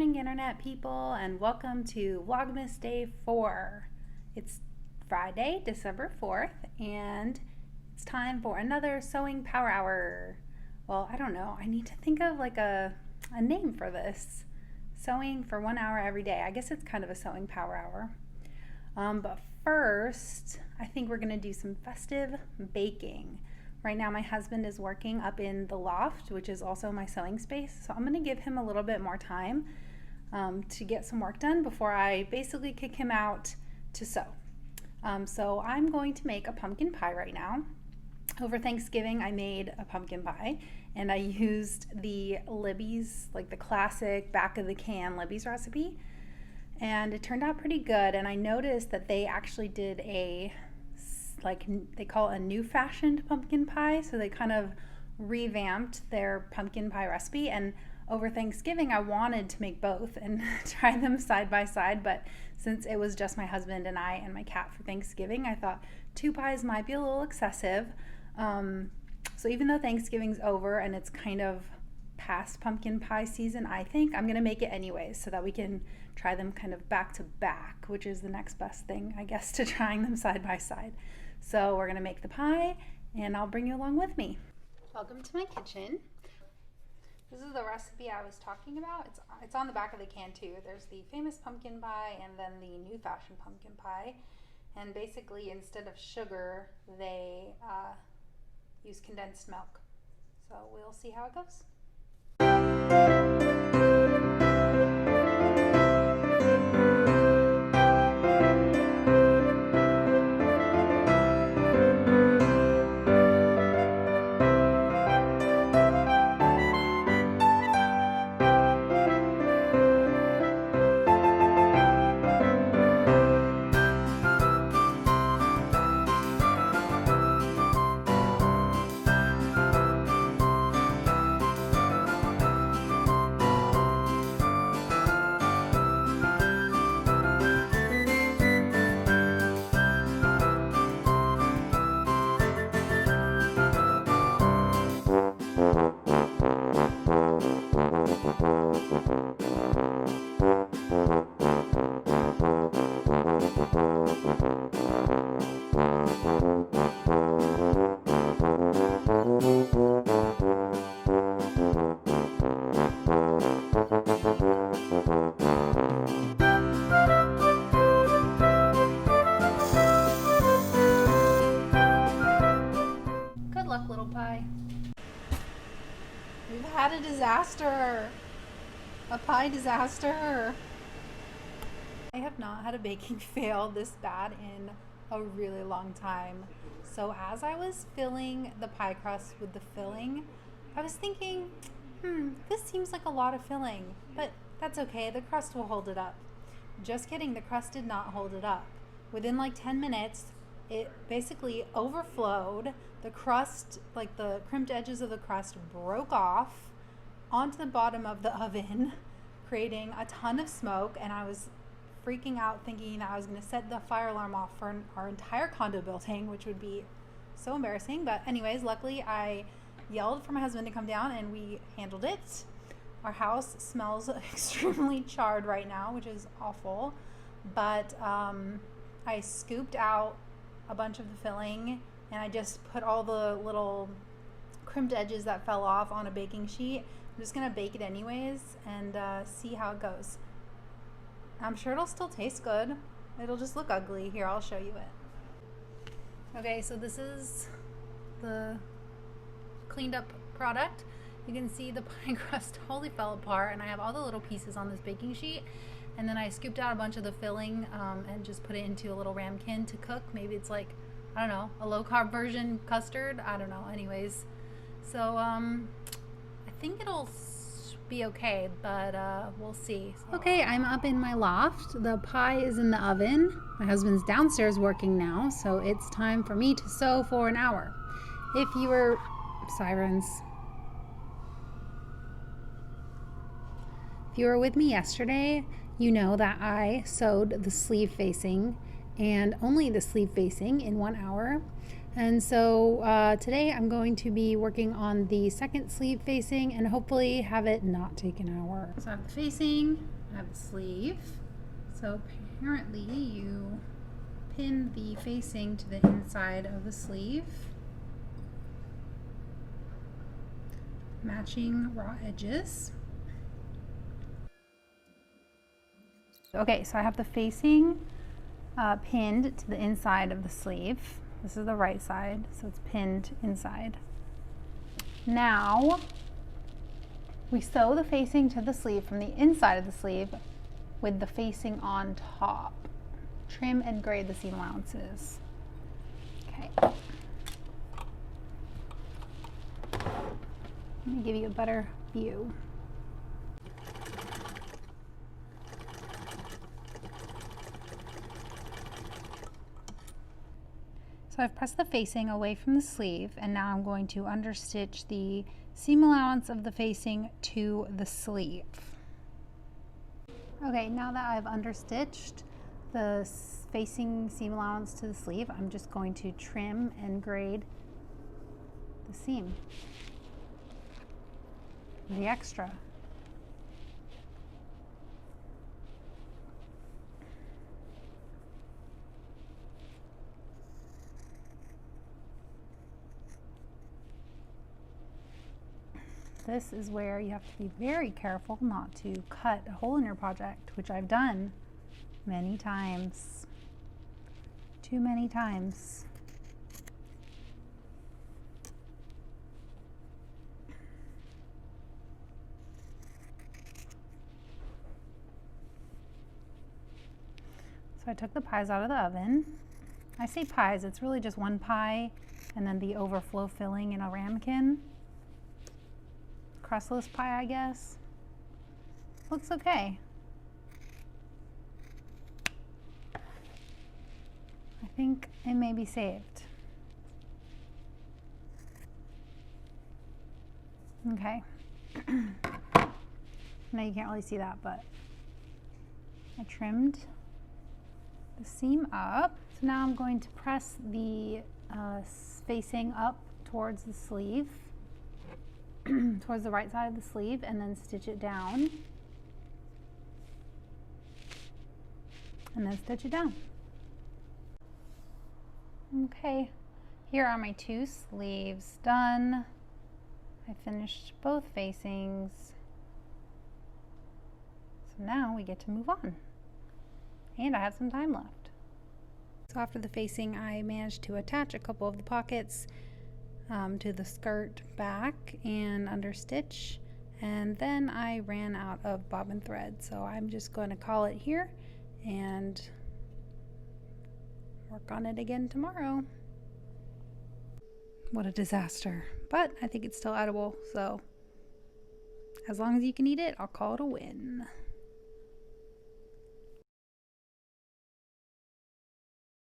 morning, internet people, and welcome to Vlogmas Day 4. It's Friday, December 4th, and it's time for another sewing power hour. Well, I don't know. I need to think of like a name for this. Sewing for 1 hour every day. I guess it's kind of a sewing power hour. But first, I think we're going to do some festive baking. Right now my husband is working up in the loft, which is also my sewing space, so I'm going to give him a little bit more time to get some work done before I basically kick him out to sew. So I'm going to make a pumpkin pie right now. Over Thanksgiving I made a pumpkin pie and I used the Libby's, like the classic back of the can Libby's recipe, and it turned out pretty good. And I noticed that they actually did they call it a new fashioned pumpkin pie, so they kind of revamped their pumpkin pie recipe. And over Thanksgiving I wanted to make both and try them side by side, but since it was just my husband and I and my cat for Thanksgiving, I thought 2 pies might be a little excessive. So even though Thanksgiving's over and it's kind of past pumpkin pie season, I think I'm gonna make it anyways so that we can try them kind of back to back, which is the next best thing, I guess, to trying them side by side. So we're gonna make the pie and I'll bring you along with me. Welcome to my kitchen. This is the recipe I was talking about. It's on the back of the can too. There's the famous pumpkin pie and then the new fashion pumpkin pie. And basically instead of sugar, they use condensed milk. So we'll see how it goes. Good luck, little pie. We've had a disaster. A pie disaster. I have not had a baking fail this bad in a really long time. So as I was filling the pie crust with the filling, I was thinking, this seems like a lot of filling, but that's okay, the crust will hold it up. Just kidding, the crust did not hold it up. Within like 10 minutes, it basically overflowed. The crust, like the crimped edges of the crust, broke off onto the bottom of the oven, creating a ton of smoke, and I was freaking out thinking that I was going to set the fire alarm off for our entire condo building, which would be so embarrassing. But anyways, luckily I yelled for my husband to come down and we handled it. Our house smells extremely charred right now, which is awful, but I scooped out a bunch of the filling and I just put all the little crimped edges that fell off on a baking sheet. I'm just gonna bake it anyways and see how it goes. I'm sure it'll still taste good. It'll just look ugly. Here, I'll show you it. Okay, so this is the cleaned up product. You can see the pie crust totally fell apart and I have all the little pieces on this baking sheet. And then I scooped out a bunch of the filling and just put it into a little ramekin to cook. Maybe it's like, I don't know, a low carb version custard. I don't know. Anyways, so I think it'll be okay, but we'll see. Okay, I'm up in my loft. The pie is in the oven. My husband's downstairs working now, so it's time for me to sew for an hour. If you were sirens. If you were with me yesterday, you know that I sewed the sleeve facing and only the sleeve facing in 1 hour. And so today I'm going to be working on the second sleeve facing and hopefully have it not take an hour. So I have the facing, I have the sleeve. So apparently you pin the facing to the inside of the sleeve, matching raw edges. Okay, so I have the facing pinned to the inside of the sleeve. This is the right side, so it's pinned inside. Now, we sew the facing to the sleeve from the inside of the sleeve with the facing on top. Trim and grade the seam allowances. Okay. Let me give you a better view. So I've pressed the facing away from the sleeve, and now I'm going to understitch the seam allowance of the facing to the sleeve. Okay, now that I've understitched the facing seam allowance to the sleeve, I'm just going to trim and grade the seam, the extra. This is where you have to be very careful not to cut a hole in your project, which I've done many times. Too many times. So I took the pies out of the oven. I say pies, it's really just one pie and then the overflow filling in a ramekin. Crustless pie, I guess. Looks okay. I think it may be saved. Okay. Now you can't really see that, but I trimmed the seam up. So now I'm going to press the facing up towards the sleeve, towards the right side of the sleeve, and then stitch it down. And then stitch it down. Okay, here are my two sleeves done. I finished both facings. So now we get to move on. And I have some time left. So after the facing, I managed to attach a couple of the pockets to the skirt back and understitch. And then I ran out of bobbin thread. So I'm just going to call it here and work on it again tomorrow. What a disaster. But I think it's still edible. So as long as you can eat it, I'll call it a win.